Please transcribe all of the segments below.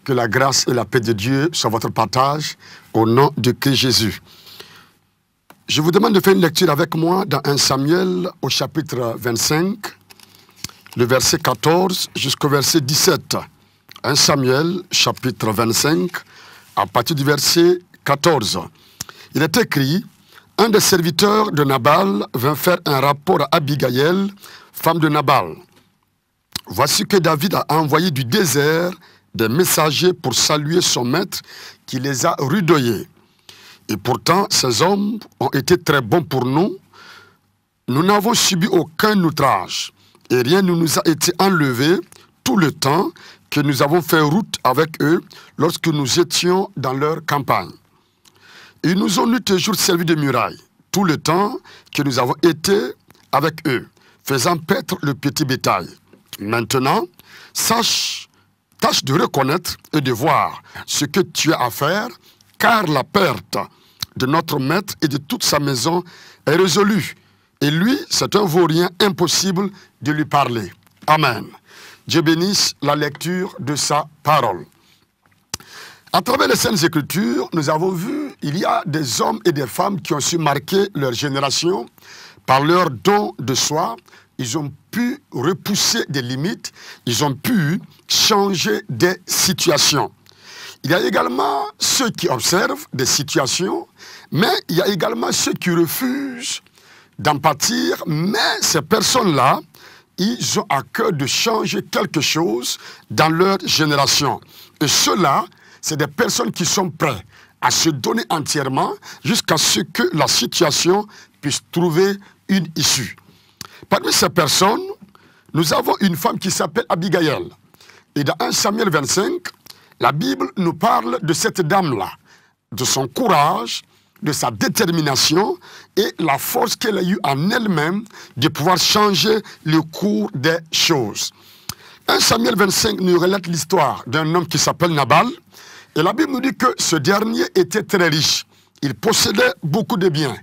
Que la grâce et la paix de Dieu soient votre partage au nom de Christ Jésus. Je vous demande de faire une lecture avec moi dans 1 Samuel au chapitre 25, le verset 14 jusqu'au verset 17. 1 Samuel, chapitre 25, à partir du verset 14. Il est écrit, « Un des serviteurs de Nabal vint faire un rapport à Abigail, femme de Nabal. Voici que David a envoyé du désert des messagers pour saluer son maître qui les a rudoyés. Et pourtant, ces hommes ont été très bons pour nous. Nous n'avons subi aucun outrage et rien ne nous a été enlevé tout le temps que nous avons fait route avec eux lorsque nous étions dans leur campagne. Ils nous ont toujours servi de muraille tout le temps que nous avons été avec eux, faisant paître le petit bétail. Maintenant, tâche de reconnaître et de voir ce que tu as à faire, car la perte de notre maître et de toute sa maison est résolue. Et lui, c'est un vaurien impossible de lui parler. » Amen. Dieu bénisse la lecture de sa parole. À travers les Saintes Écritures, nous avons vu, il y a des hommes et des femmes qui ont su marquer leur génération par leur don de soi. Ils ont pu repousser des limites, ils ont pu changer des situations. Il y a également ceux qui observent des situations, mais il y a également ceux qui refusent d'en pâtir, mais ces personnes-là, ils ont à cœur de changer quelque chose dans leur génération. Et ceux-là, c'est des personnes qui sont prêtes à se donner entièrement jusqu'à ce que la situation puisse trouver une issue. Parmi ces personnes, nous avons une femme qui s'appelle Abigail. Et dans 1 Samuel 25, la Bible nous parle de cette dame-là, de son courage, de sa détermination et la force qu'elle a eue en elle-même de pouvoir changer le cours des choses. 1 Samuel 25 nous relate l'histoire d'un homme qui s'appelle Nabal. Et la Bible nous dit que ce dernier était très riche. Il possédait beaucoup de biens.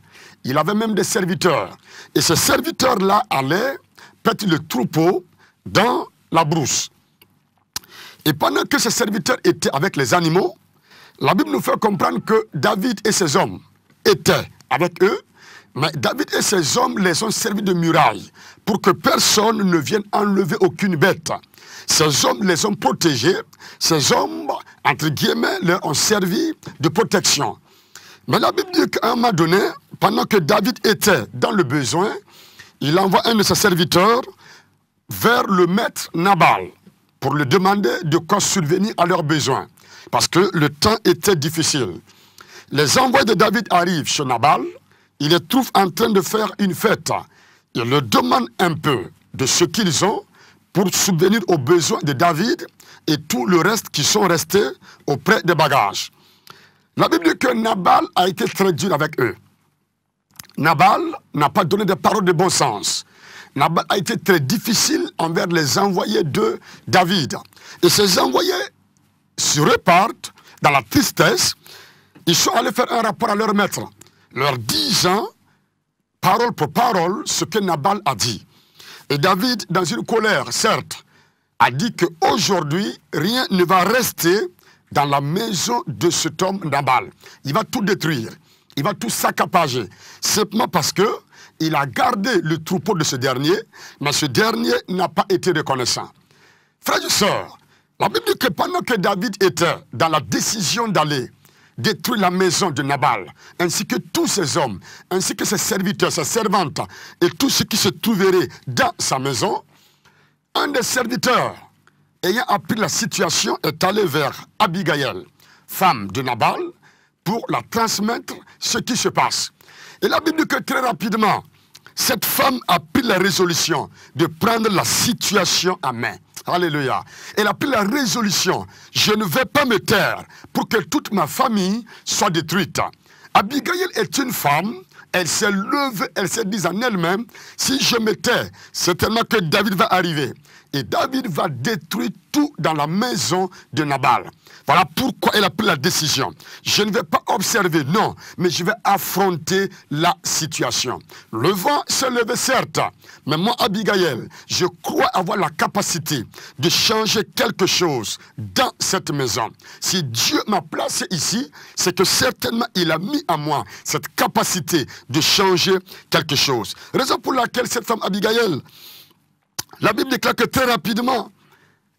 Il avait même des serviteurs. Et ces serviteurs-là allaient paître le troupeau dans la brousse. Et pendant que ces serviteurs étaient avec les animaux, la Bible nous fait comprendre que David et ses hommes étaient avec eux, mais David et ses hommes les ont servis de muraille pour que personne ne vienne enlever aucune bête. Ces hommes les ont protégés, ces hommes, entre guillemets, leur ont servi de protection. Mais la Bible dit qu'à un moment donné, pendant que David était dans le besoin, il envoie un de ses serviteurs vers le maître Nabal pour lui demander de quoi subvenir à leurs besoins, parce que le temps était difficile. Les envoyés de David arrivent chez Nabal, il les trouve en train de faire une fête. Il leur demande un peu de ce qu'ils ont pour subvenir aux besoins de David et tout le reste qui sont restés auprès des bagages. La Bible dit que Nabal a été très dur avec eux. Nabal n'a pas donné de paroles de bon sens. Nabal a été très difficile envers les envoyés de David. Et ces envoyés se repartent dans la tristesse. Ils sont allés faire un rapport à leur maître, leur disant, parole pour parole, ce que Nabal a dit. Et David, dans une colère, certes, a dit qu'aujourd'hui, rien ne va rester dans la maison de cet homme Nabal. Il va tout détruire, il va tout saccager, simplement parce qu'il a gardé le troupeau de ce dernier, mais ce dernier n'a pas été reconnaissant. Frères et sœurs, la Bible dit que pendant que David était dans la décision d'aller détruire la maison de Nabal, ainsi que tous ses hommes, ainsi que ses serviteurs, ses servantes, et tout ce qui se trouverait dans sa maison, un des serviteurs, ayant appris la situation, est allé vers Abigail, femme de Nabal, pour la transmettre ce qui se passe. Et la Bible dit que très rapidement, cette femme a pris la résolution de prendre la situation en main. Alléluia. Elle a pris la résolution. Je ne vais pas me taire pour que toute ma famille soit détruite. Abigail est une femme. Elle s'est levée, elle s'est dit en elle-même, si je me tais, c'est tellement que David va arriver. Et David va détruire surtout dans la maison de Nabal. Voilà pourquoi elle a pris la décision. Je ne vais pas observer, non, mais je vais affronter la situation. Le vent s'est levé, certes, mais moi, Abigail, je crois avoir la capacité de changer quelque chose dans cette maison. Si Dieu m'a placé ici, c'est que certainement il a mis à moi cette capacité de changer quelque chose. Raison pour laquelle cette femme Abigail, la Bible déclare que très rapidement,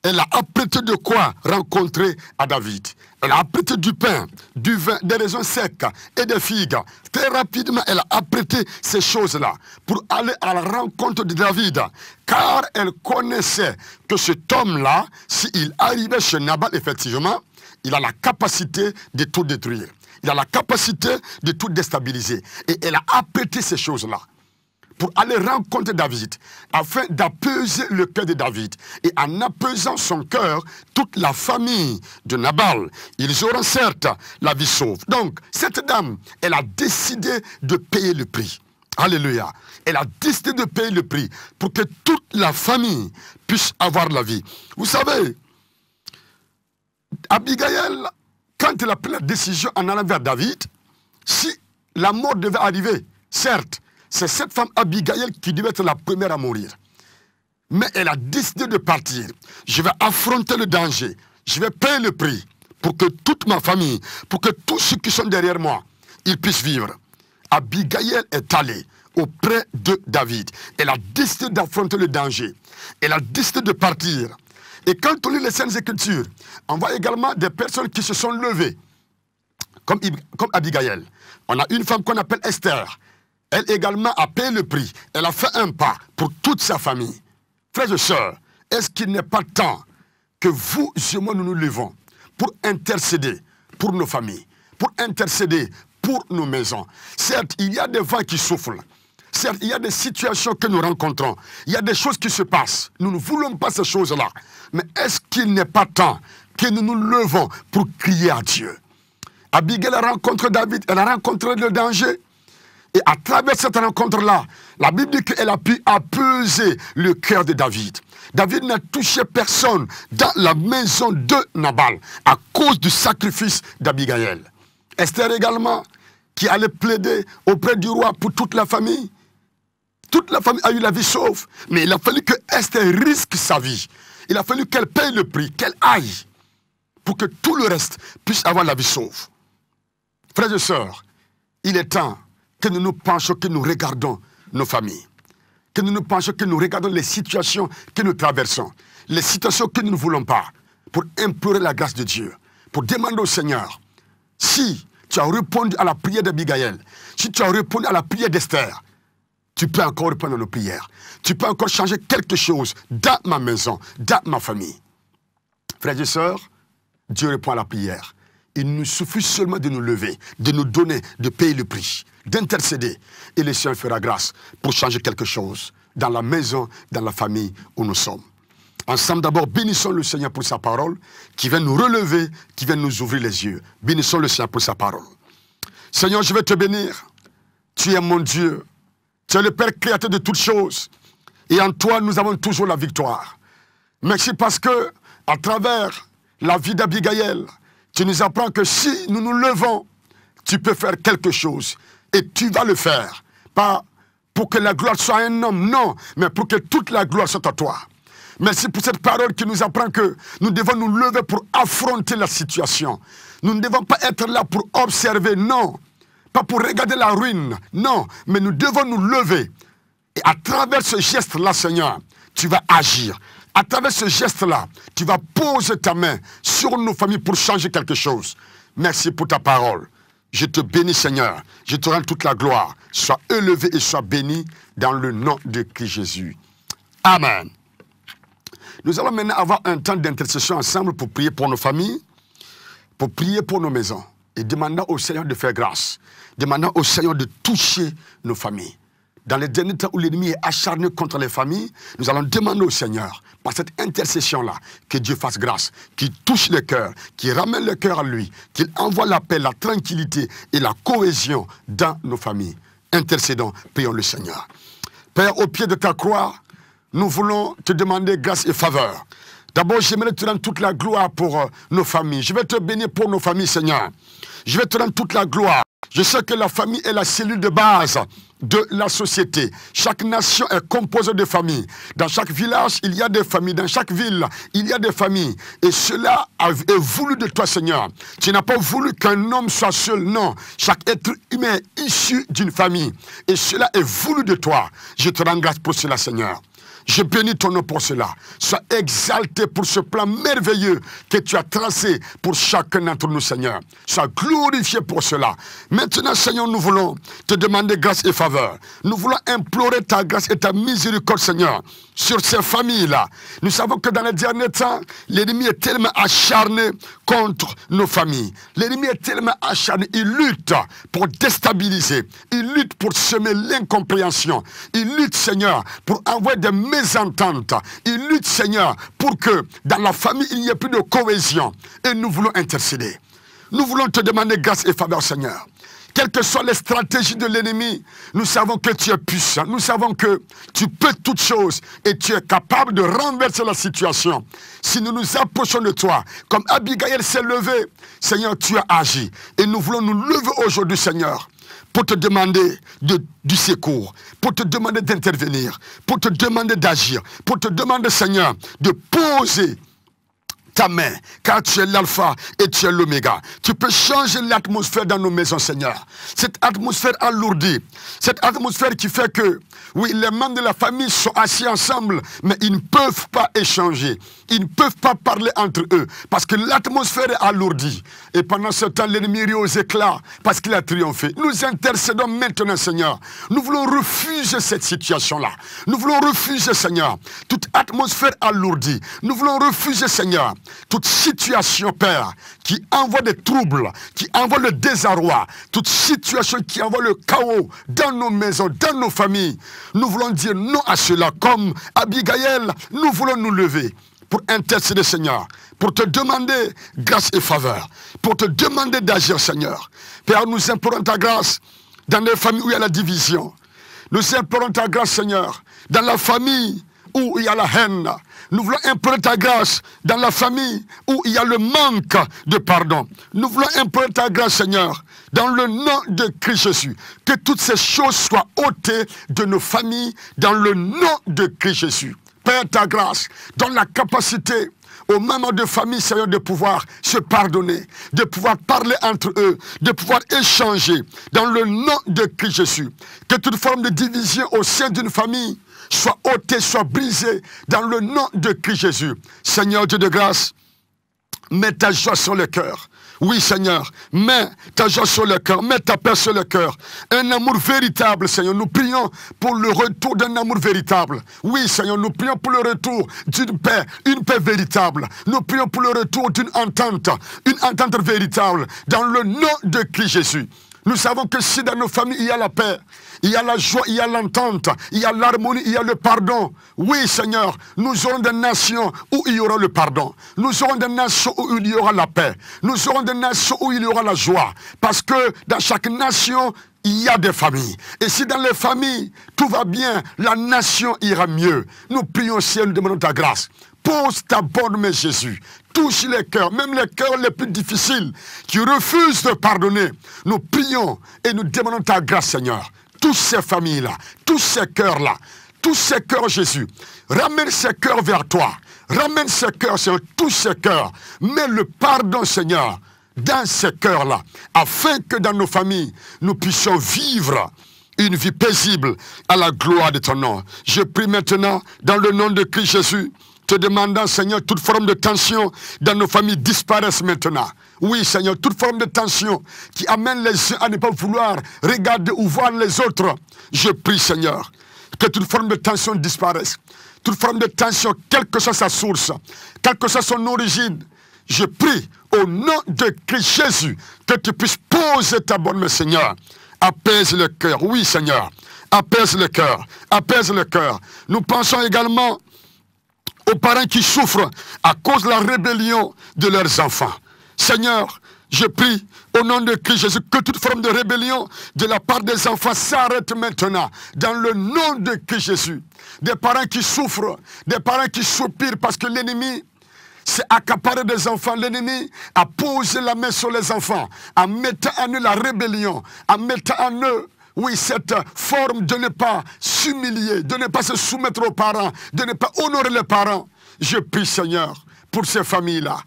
elle a apprêté de quoi rencontrer à David. Elle a apprêté du pain, du vin, des raisins secs et des figues. Très rapidement, elle a apprêté ces choses-là pour aller à la rencontre de David. Car elle connaissait que cet homme-là, s'il arrivait chez Nabal, effectivement, il a la capacité de tout détruire. Il a la capacité de tout déstabiliser. Et elle a apprêté ces choses-là pour aller rencontrer David, afin d'apaiser le cœur de David. Et en apaisant son cœur, toute la famille de Nabal, ils auront certes la vie sauve. Donc, cette dame, elle a décidé de payer le prix. Alléluia. Elle a décidé de payer le prix pour que toute la famille puisse avoir la vie. Vous savez, Abigail, quand elle a pris la décision en allant vers David, si la mort devait arriver, certes, c'est cette femme Abigail qui devait être la première à mourir. Mais elle a décidé de partir. Je vais affronter le danger. Je vais payer le prix pour que toute ma famille, pour que tous ceux qui sont derrière moi, ils puissent vivre. Abigail est allée auprès de David. Elle a décidé d'affronter le danger. Elle a décidé de partir. Et quand on lit les Saintes Écritures, on voit également des personnes qui se sont levées, comme Abigail. On a une femme qu'on appelle Esther. Elle également a payé le prix. Elle a fait un pas pour toute sa famille. Frères et sœurs, est-ce qu'il n'est pas temps que vous et moi nous nous levons pour intercéder pour nos familles, pour intercéder pour nos maisons? Certes, il y a des vents qui soufflent. Certes, il y a des situations que nous rencontrons. Il y a des choses qui se passent. Nous ne voulons pas ces choses-là. Mais est-ce qu'il n'est pas temps que nous nous levons pour crier à Dieu? Abigail a rencontré David, elle a rencontré le danger. Et à travers cette rencontre-là, la Bible dit qu'elle a pu apaiser le cœur de David. David n'a touché personne dans la maison de Nabal à cause du sacrifice d'Abigail. Esther également, qui allait plaider auprès du roi pour toute la famille. Toute la famille a eu la vie sauve. Mais il a fallu que Esther risque sa vie. Il a fallu qu'elle paye le prix, qu'elle aille, pour que tout le reste puisse avoir la vie sauve. Frères et sœurs, il est temps que nous nous penchions, que nous regardons nos familles. Que nous nous penchions, que nous regardons les situations que nous traversons. Les situations que nous ne voulons pas. Pour implorer la grâce de Dieu. Pour demander au Seigneur, si tu as répondu à la prière d'Abigail, si tu as répondu à la prière d'Esther, tu peux encore répondre à nos prières. Tu peux encore changer quelque chose dans ma maison, dans ma famille. Frères et sœurs, Dieu répond à la prière. Il nous suffit seulement de nous lever, de nous donner, de payer le prix, d'intercéder. Et le Seigneur fera grâce pour changer quelque chose dans la maison, dans la famille où nous sommes. Ensemble d'abord, bénissons le Seigneur pour sa parole, qui vient nous relever, qui vient nous ouvrir les yeux. Bénissons le Seigneur pour sa parole. Seigneur, je vais te bénir. Tu es mon Dieu. Tu es le Père créateur de toutes choses. Et en toi, nous avons toujours la victoire. Merci parce que, à travers la vie d'Abigail, tu nous apprends que si nous nous levons, tu peux faire quelque chose. Et tu vas le faire. Pas pour que la gloire soit à un homme, non, mais pour que toute la gloire soit à toi. Merci pour cette parole qui nous apprend que nous devons nous lever pour affronter la situation. Nous ne devons pas être là pour observer, non. Pas pour regarder la ruine, non. Mais nous devons nous lever. Et à travers ce geste-là, Seigneur, tu vas agir. À travers ce geste-là, tu vas poser ta main sur nos familles pour changer quelque chose. Merci pour ta parole. Je te bénis, Seigneur. Je te rends toute la gloire. Sois élevé et sois béni dans le nom de Christ Jésus. Amen. Nous allons maintenant avoir un temps d'intercession ensemble pour prier pour nos familles, pour prier pour nos maisons et demandant au Seigneur de faire grâce. Demandant au Seigneur de toucher nos familles. Dans les derniers temps où l'ennemi est acharné contre les familles, nous allons demander au Seigneur, par cette intercession-là, que Dieu fasse grâce, qu'il touche le cœur, qu'il ramène le cœur à lui, qu'il envoie la paix, la tranquillité et la cohésion dans nos familles. Intercédons, prions le Seigneur. Père, au pied de ta croix, nous voulons te demander grâce et faveur. D'abord, j'aimerais te rendre toute la gloire pour nos familles. Je vais te bénir pour nos familles, Seigneur. Je vais te rendre toute la gloire. Je sais que la famille est la cellule de base de la société. Chaque nation est composée de familles. Dans chaque village, il y a des familles. Dans chaque ville, il y a des familles. Et cela est voulu de toi, Seigneur. Tu n'as pas voulu qu'un homme soit seul. Non. Chaque être humain est issu d'une famille. Et cela est voulu de toi. Je te rends grâce pour cela, Seigneur. Je bénis ton nom pour cela. Sois exalté pour ce plan merveilleux que tu as tracé pour chacun d'entre nous, Seigneur. Sois glorifié pour cela. Maintenant, Seigneur, nous voulons te demander grâce et faveur. Nous voulons implorer ta grâce et ta miséricorde, Seigneur, sur ces familles-là. Nous savons que dans les derniers temps, l'ennemi est tellement acharné contre nos familles. L'ennemi est tellement acharné. Il lutte pour déstabiliser. Il lutte pour semer l'incompréhension. Il lutte, Seigneur, pour envoyer des mésententes. Il lutte, Seigneur, pour que dans la famille, il n'y ait plus de cohésion. Et nous voulons intercéder. Nous voulons te demander grâce et faveur, Seigneur. Quelles que soient les stratégies de l'ennemi, nous savons que tu es puissant. Nous savons que tu peux toutes choses et tu es capable de renverser la situation. Si nous nous approchons de toi, comme Abigail s'est levée, Seigneur, tu as agi. Et nous voulons nous lever aujourd'hui, Seigneur, pour te demander du secours, pour te demander d'intervenir, pour te demander d'agir, pour te demander, Seigneur, de poser ta main, car tu es l'alpha et tu es l'oméga. Tu peux changer l'atmosphère dans nos maisons, Seigneur. Cette atmosphère alourdie, cette atmosphère qui fait que, oui, les membres de la famille sont assis ensemble, mais ils ne peuvent pas échanger. Ils ne peuvent pas parler entre eux, parce que l'atmosphère est alourdie. Et pendant ce temps, l'ennemi rit aux éclats, parce qu'il a triomphé. Nous intercédons maintenant, Seigneur. Nous voulons refuser cette situation-là. Nous voulons refuser, Seigneur, toute atmosphère alourdie. Nous voulons refuser, Seigneur, toute situation, Père, qui envoie des troubles, qui envoie le désarroi, toute situation qui envoie le chaos dans nos maisons, dans nos familles. Nous voulons dire non à cela. Comme Abigail, nous voulons nous lever pour intercéder, Seigneur, pour te demander grâce et faveur, pour te demander d'agir, Seigneur. Père, nous implorons ta grâce dans les familles où il y a la division. Nous implorons ta grâce, Seigneur, dans la famille où il y a la haine. Nous voulons implorer ta grâce dans la famille où il y a le manque de pardon. Nous voulons implorer ta grâce, Seigneur, dans le nom de Christ Jésus. Que toutes ces choses soient ôtées de nos familles dans le nom de Christ Jésus. Père, ta grâce donne la capacité aux membres de famille, Seigneur, de pouvoir se pardonner, de pouvoir parler entre eux, de pouvoir échanger dans le nom de Christ Jésus. Que toute forme de division au sein d'une famille soit ôtée, soit brisée dans le nom de Christ Jésus. Seigneur Dieu de grâce, mets ta joie sur le cœur. Oui, Seigneur, mets ta joie sur le cœur, mets ta paix sur le cœur. Un amour véritable, Seigneur. Nous prions pour le retour d'un amour véritable. Oui, Seigneur, nous prions pour le retour d'une paix, une paix véritable. Nous prions pour le retour d'une entente, une entente véritable, dans le nom de Christ Jésus. Nous savons que si dans nos familles il y a la paix, il y a la joie, il y a l'entente, il y a l'harmonie, il y a le pardon. Oui, Seigneur, nous aurons des nations où il y aura le pardon. Nous aurons des nations où il y aura la paix. Nous aurons des nations où il y aura la joie. Parce que dans chaque nation, il y a des familles. Et si dans les familles, tout va bien, la nation ira mieux. Nous prions au ciel, nous demandons ta grâce. Pose ta bonne main, Jésus. Touche les cœurs, même les cœurs les plus difficiles, qui refusent de pardonner. Nous prions et nous demandons ta grâce, Seigneur. Tous ces familles-là, tous ces cœurs-là, tous ces cœurs, Jésus, ramène ces cœurs vers toi. Ramène ces cœurs, Seigneur, tous ces cœurs. Mets le pardon, Seigneur, dans ces cœurs-là, afin que dans nos familles, nous puissions vivre une vie paisible à la gloire de ton nom. Je prie maintenant, dans le nom de Christ Jésus, te demandant, Seigneur, toute forme de tension dans nos familles disparaisse maintenant. Oui, Seigneur, toute forme de tension qui amène les uns à ne pas vouloir regarder ou voir les autres. Je prie, Seigneur, que toute forme de tension disparaisse. Toute forme de tension, quelle que soit sa source, quelle que soit son origine, je prie au nom de Christ Jésus que tu puisses poser ta bonne main, Seigneur. Apaise le cœur. Oui, Seigneur. Apaise le cœur. Apaise le cœur. Nous pensons également aux parents qui souffrent à cause de la rébellion de leurs enfants. Seigneur, je prie au nom de Christ Jésus que toute forme de rébellion de la part des enfants s'arrête maintenant. Dans le nom de Christ Jésus. Des parents qui souffrent, des parents qui soupirent parce que l'ennemi c'est accaparer des enfants. L'ennemi a posé la main sur les enfants, en mettant en eux la rébellion, en mettant en eux, oui, cette forme de ne pas s'humilier, de ne pas se soumettre aux parents, de ne pas honorer les parents. Je prie, Seigneur, pour ces familles-là.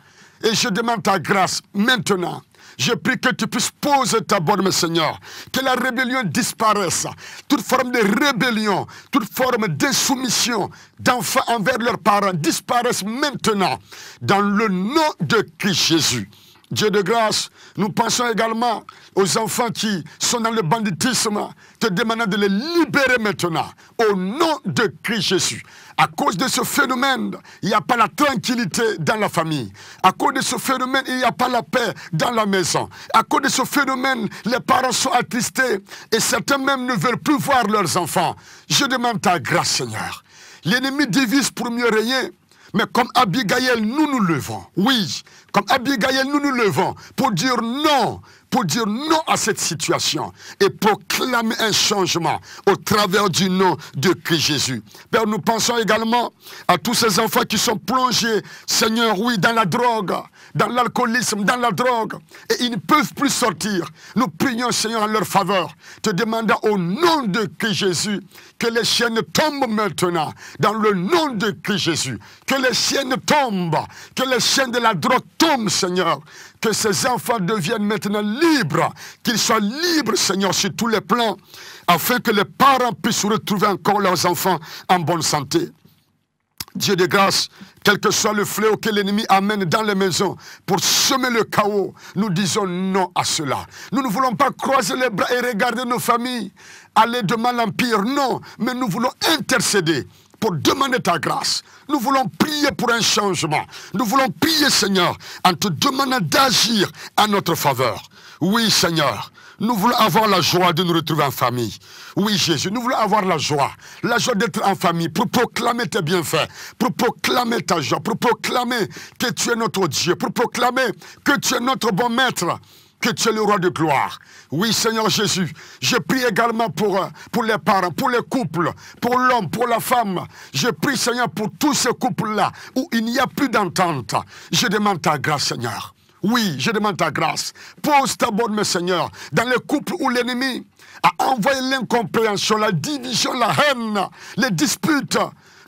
Et je demande ta grâce maintenant. Je prie que tu puisses poser ta bonne, Seigneur. Que la rébellion disparaisse. Toute forme de rébellion, toute forme d'insoumission d'enfants envers leurs parents disparaisse maintenant. Dans le nom de Christ Jésus. Dieu de grâce, nous pensons également aux enfants qui sont dans le banditisme, te demandant de les libérer maintenant, au nom de Christ Jésus. À cause de ce phénomène, il n'y a pas la tranquillité dans la famille. À cause de ce phénomène, il n'y a pas la paix dans la maison. À cause de ce phénomène, les parents sont attristés et certains même ne veulent plus voir leurs enfants. Je demande ta grâce, Seigneur. L'ennemi divise pour mieux régner. Mais comme Abigail, nous nous levons. Oui, comme Abigail, nous nous levons pour dire non à cette situation et proclamer un changement au travers du nom de Christ Jésus. Père, nous pensons également à tous ces enfants qui sont plongés, Seigneur, oui, dans la drogue, dans l'alcoolisme, dans la drogue, et ils ne peuvent plus sortir. Nous prions, Seigneur, en leur faveur, te demandant au nom de Christ Jésus que les chaînes tombent maintenant, dans le nom de Christ Jésus, que les chaînes tombent, que les chaînes de la drogue tombent, Seigneur, que ces enfants deviennent maintenant libres, qu'ils soient libres, Seigneur, sur tous les plans, afin que les parents puissent retrouver encore leurs enfants en bonne santé. Dieu de grâce, quel que soit le fléau que l'ennemi amène dans les maisons pour semer le chaos, nous disons non à cela. Nous ne voulons pas croiser les bras et regarder nos familles aller de mal en pire, non, mais nous voulons intercéder pour demander ta grâce. Nous voulons prier pour un changement. Nous voulons prier, Seigneur, en te demandant d'agir en notre faveur. Oui, Seigneur, nous voulons avoir la joie de nous retrouver en famille. Oui, Jésus, nous voulons avoir la joie d'être en famille, pour proclamer tes bienfaits, pour proclamer ta joie, pour proclamer que tu es notre Dieu, pour proclamer que tu es notre bon maître, que tu es le roi de gloire. Oui, Seigneur Jésus, je prie également pour les parents, pour les couples, pour l'homme, pour la femme. Je prie, Seigneur, pour tous ces couples-là où il n'y a plus d'entente. Je demande ta grâce, Seigneur. Oui, je demande ta grâce. Pose ta bonne main, Seigneur, dans les couples où l'ennemi a envoyé l'incompréhension, la division, la haine, les disputes.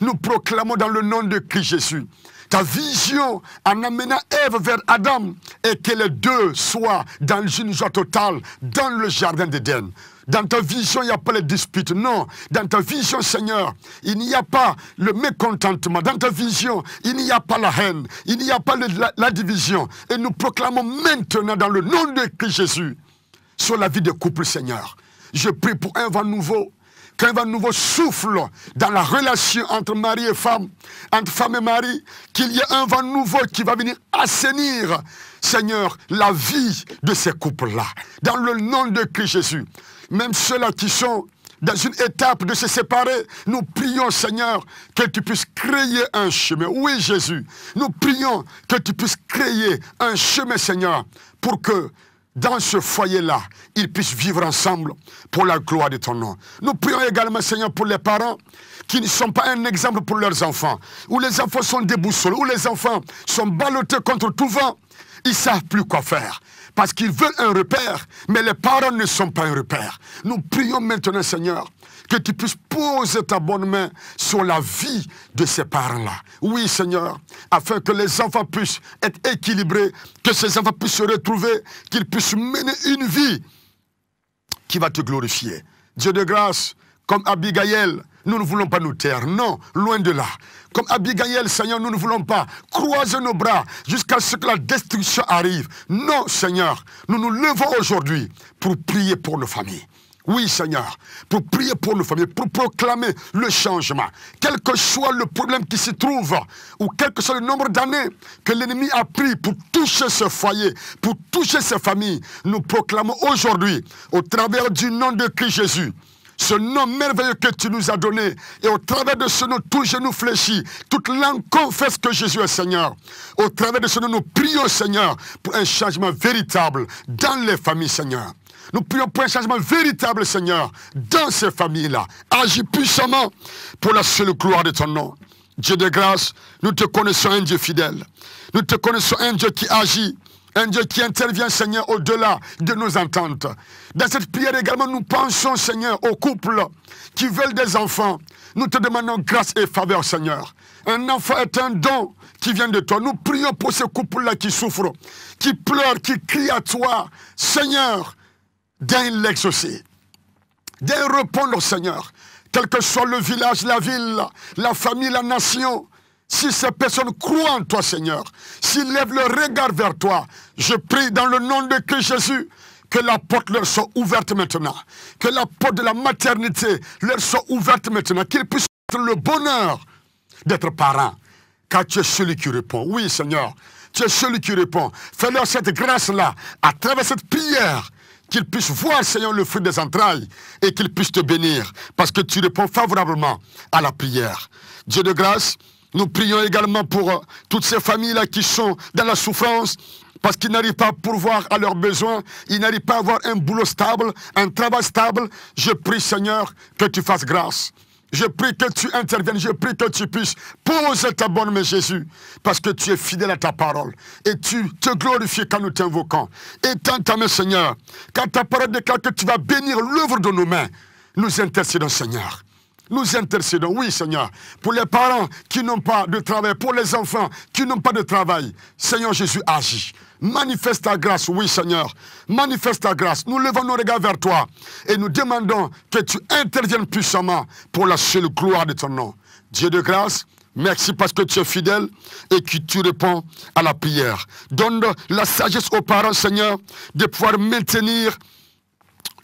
Nous proclamons dans le nom de Christ Jésus ta vision en amenant Ève vers Adam et que les deux soient dans une joie totale dans le jardin d'Éden. Dans ta vision, il n'y a pas les disputes, non. Dans ta vision, Seigneur, il n'y a pas le mécontentement. Dans ta vision, il n'y a pas la haine, il n'y a pas la division. Et nous proclamons maintenant dans le nom de Christ Jésus sur la vie des couples, Seigneur. Je prie pour un vent nouveau. Qu'un vent nouveau souffle dans la relation entre mari et femme, entre femme et mari, qu'il y ait un vent nouveau qui va venir assainir, Seigneur, la vie de ces couples-là. Dans le nom de Christ Jésus. Même ceux-là qui sont dans une étape de se séparer, nous prions, Seigneur, que tu puisses créer un chemin. Oui, Jésus, nous prions que tu puisses créer un chemin, Seigneur, pour que dans ce foyer-là, ils puissent vivre ensemble pour la gloire de ton nom. Nous prions également, Seigneur, pour les parents qui ne sont pas un exemple pour leurs enfants, où les enfants sont déboussolés, où les enfants sont ballottés contre tout vent. Ils ne savent plus quoi faire, parce qu'ils veulent un repère, mais les parents ne sont pas un repère. Nous prions maintenant, Seigneur, que tu puisses poser ta bonne main sur la vie de ces parents-là. Oui, Seigneur, afin que les enfants puissent être équilibrés, que ces enfants puissent se retrouver, qu'ils puissent mener une vie qui va te glorifier. Dieu de grâce, comme Abigail, nous ne voulons pas nous taire, non, loin de là. Comme Abigail, Seigneur, nous ne voulons pas croiser nos bras jusqu'à ce que la destruction arrive. Non, Seigneur, nous nous levons aujourd'hui pour prier pour nos familles. Oui, Seigneur, pour prier pour nos familles, pour proclamer le changement. Quel que soit le problème qui s'y trouve, ou quel que soit le nombre d'années que l'ennemi a pris pour toucher ce foyer, pour toucher ces familles, nous proclamons aujourd'hui, au travers du nom de Christ Jésus, ce nom merveilleux que tu nous as donné, et au travers de ce nom, tout genou fléchi, toute langue confesse que Jésus est Seigneur. Au travers de ce nom, nous prions, Seigneur, pour un changement véritable dans les familles, Seigneur. Nous prions pour un changement véritable, Seigneur, dans ces familles-là. Agis puissamment pour la seule gloire de ton nom. Dieu de grâce, nous te connaissons un Dieu fidèle. Nous te connaissons un Dieu qui agit, un Dieu qui intervient, Seigneur, au-delà de nos ententes. Dans cette prière également, nous pensons, Seigneur, aux couples qui veulent des enfants. Nous te demandons grâce et faveur, Seigneur. Un enfant est un don qui vient de toi. Nous prions pour ces couples-là qui souffrent, qui pleurent, qui crient à toi. Seigneur, daigne l'exaucer. Daigne répondre, Seigneur. Quel que soit le village, la ville, la famille, la nation, si ces personnes croient en toi, Seigneur, s'ils lèvent leur regard vers toi, je prie dans le nom de Christ Jésus, que la porte leur soit ouverte maintenant, que la porte de la maternité leur soit ouverte maintenant, qu'ils puissent avoir le bonheur d'être parents, car tu es celui qui répond. Oui, Seigneur, tu es celui qui répond. Fais-leur cette grâce-là, à travers cette prière, qu'ils puissent voir, Seigneur, le fruit des entrailles et qu'ils puissent te bénir, parce que tu réponds favorablement à la prière. Dieu de grâce, nous prions également pour toutes ces familles-là qui sont dans la souffrance, parce qu'ils n'arrivent pas à pourvoir à leurs besoins, ils n'arrivent pas à avoir un boulot stable, un travail stable. Je prie, Seigneur, que tu fasses grâce. Je prie que tu interviennes, je prie que tu puisses poser ta bonne main, Jésus, parce que tu es fidèle à ta parole. Et tu te glorifies quand nous t'invoquons. Étends ta main, Seigneur. Quand ta parole déclare que tu vas bénir l'œuvre de nos mains, nous intercédons, Seigneur. Nous intercédons, oui, Seigneur, pour les parents qui n'ont pas de travail, pour les enfants qui n'ont pas de travail. Seigneur Jésus, agis. Manifeste ta grâce, oui, Seigneur. Manifeste ta grâce. Nous levons nos regards vers toi et nous demandons que tu interviennes puissamment pour la seule gloire de ton nom. Dieu de grâce, merci parce que tu es fidèle et que tu réponds à la prière. Donne la sagesse aux parents, Seigneur, de pouvoir maintenir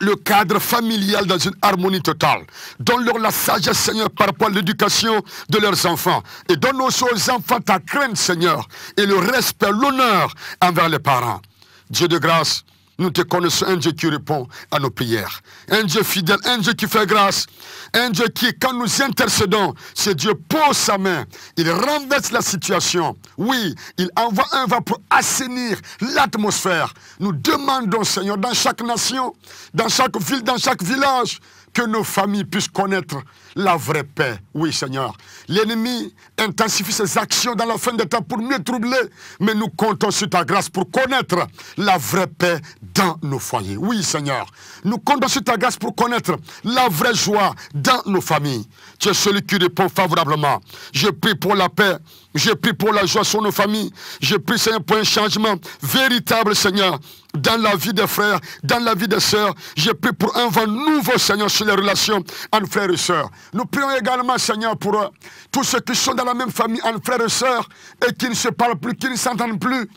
le cadre familial dans une harmonie totale. Donne-leur la sagesse, Seigneur, par rapport à l'éducation de leurs enfants. Et donne aussi aux enfants ta crainte, Seigneur, et le respect, l'honneur envers les parents. Dieu de grâce, nous te connaissons, un Dieu qui répond à nos prières. Un Dieu fidèle, un Dieu qui fait grâce. Un Dieu qui, quand nous intercédons, ce Dieu pose sa main. Il renverse la situation. Oui, il envoie un vent pour assainir l'atmosphère. Nous demandons, Seigneur, dans chaque nation, dans chaque ville, dans chaque village, que nos familles puissent connaître la vraie paix. Oui, Seigneur. L'ennemi intensifie ses actions dans la fin des temps pour mieux troubler, mais nous comptons sur ta grâce pour connaître la vraie paix dans nos foyers. Oui, Seigneur. Nous comptons sur ta grâce pour connaître la vraie joie dans nos familles. Tu es celui qui répond favorablement. Je prie pour la paix. Je prie pour la joie sur nos familles. Je prie, Seigneur, pour un changement véritable, Seigneur, dans la vie des frères, dans la vie des sœurs. Je prie pour un vent nouveau, Seigneur, sur les relations entre frères et sœurs. Nous prions également, Seigneur, pour tous ceux qui sont dans la même famille, entre frères et sœurs, et qui ne se parlent plus, qui ne s'entendent plus.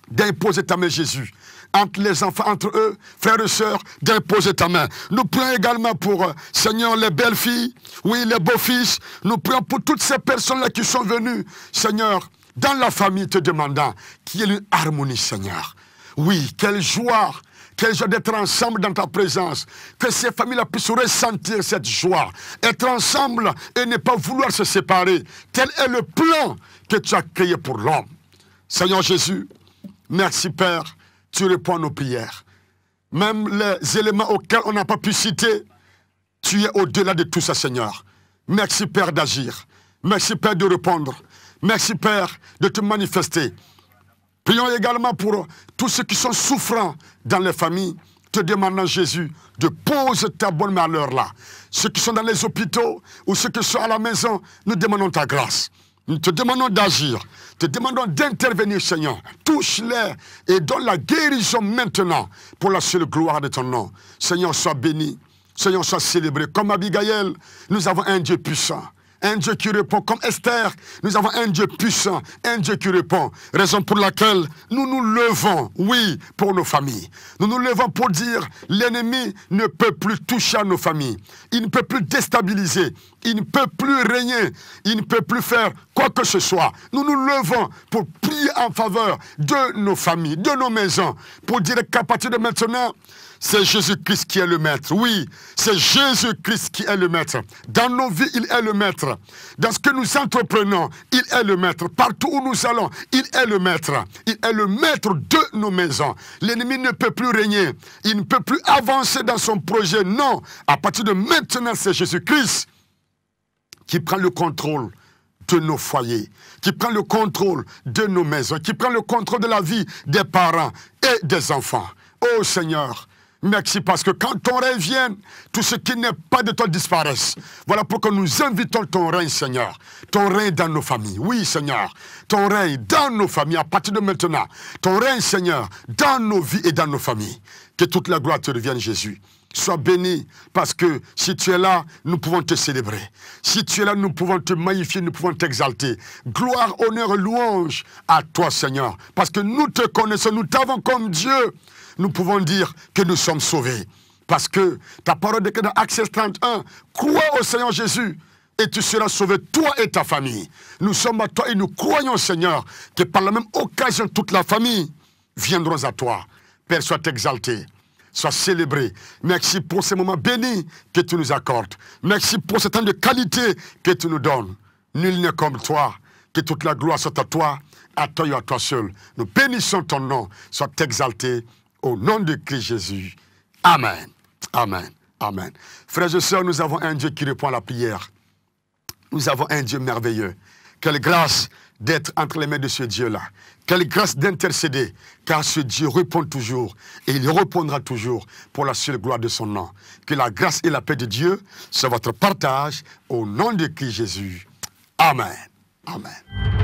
D'imposer ta main, Jésus. Entre les enfants, entre eux, frères et sœurs, d'imposer ta main. Nous prions également pour, Seigneur, les belles filles, oui, les beaux-fils. Nous prions pour toutes ces personnes-là qui sont venues, Seigneur, dans la famille, te demandant qu'il y ait une harmonie, Seigneur. Oui, quelle joie d'être ensemble dans ta présence. Que ces familles-là puissent ressentir cette joie. Être ensemble et ne pas vouloir se séparer. Tel est le plan que tu as créé pour l'homme. Seigneur Jésus, merci Père, tu réponds à nos prières. Même les éléments auxquels on n'a pas pu citer, tu es au-delà de tout ça, Seigneur. Merci Père d'agir. Merci Père de répondre. Merci Père de te manifester. Prions également pour tous ceux qui sont souffrants dans les familles, te demandant, Jésus, de poser ta bonne main à l'heure là. Ceux qui sont dans les hôpitaux ou ceux qui sont à la maison, nous demandons ta grâce. Nous te demandons d'agir, te demandons d'intervenir, Seigneur. Touche-les et donne la guérison maintenant pour la seule gloire de ton nom. Seigneur, sois béni, Seigneur, sois célébré. Comme Abigail, nous avons un Dieu puissant. Un Dieu qui répond comme Esther. Nous avons un Dieu puissant, un Dieu qui répond. Raison pour laquelle nous nous levons, oui, pour nos familles. Nous nous levons pour dire l'ennemi ne peut plus toucher à nos familles. Il ne peut plus déstabiliser. Il ne peut plus régner. Il ne peut plus faire quoi que ce soit. Nous nous levons pour prier en faveur de nos familles, de nos maisons. Pour dire qu'à partir de maintenant, c'est Jésus-Christ qui est le maître. Oui, c'est Jésus-Christ qui est le maître. Dans nos vies, il est le maître. Dans ce que nous entreprenons, il est le maître. Partout où nous allons, il est le maître. Il est le maître de nos maisons. L'ennemi ne peut plus régner. Il ne peut plus avancer dans son projet. Non, à partir de maintenant, c'est Jésus-Christ qui prend le contrôle de nos foyers, qui prend le contrôle de nos maisons, qui prend le contrôle de la vie des parents et des enfants. Oh Seigneur, merci parce que quand ton règne vienne, tout ce qui n'est pas de toi disparaisse. Voilà pourquoi nous invitons ton règne, Seigneur. Ton règne dans nos familles. Oui, Seigneur. Ton règne dans nos familles à partir de maintenant. Ton règne, Seigneur, dans nos vies et dans nos familles. Que toute la gloire te revienne, Jésus. Sois béni, parce que si tu es là, nous pouvons te célébrer. Si tu es là, nous pouvons te magnifier, nous pouvons t'exalter. Gloire, honneur, louange à toi, Seigneur. Parce que nous te connaissons, nous t'avons comme Dieu. Nous pouvons dire que nous sommes sauvés. Parce que ta parole déclare dans Actes 31, crois au Seigneur Jésus et tu seras sauvé, toi et ta famille. Nous sommes à toi et nous croyons, Seigneur, que par la même occasion, toute la famille viendront à toi. Père, sois exalté. Sois célébré. Merci pour ces moments bénis que tu nous accordes. Merci pour ce temps de qualité que tu nous donnes. Nul n'est comme toi. Que toute la gloire soit à toi et à toi seul. Nous bénissons ton nom. Sois exalté au nom de Christ Jésus. Amen. Amen. Amen. Frères et sœurs, nous avons un Dieu qui répond à la prière. Nous avons un Dieu merveilleux. Quelle grâce d'être entre les mains de ce Dieu-là. Quelle grâce d'intercéder, car ce Dieu répond toujours et il répondra toujours pour la seule gloire de son nom. Que la grâce et la paix de Dieu soient votre partage au nom de Christ Jésus. Amen. Amen.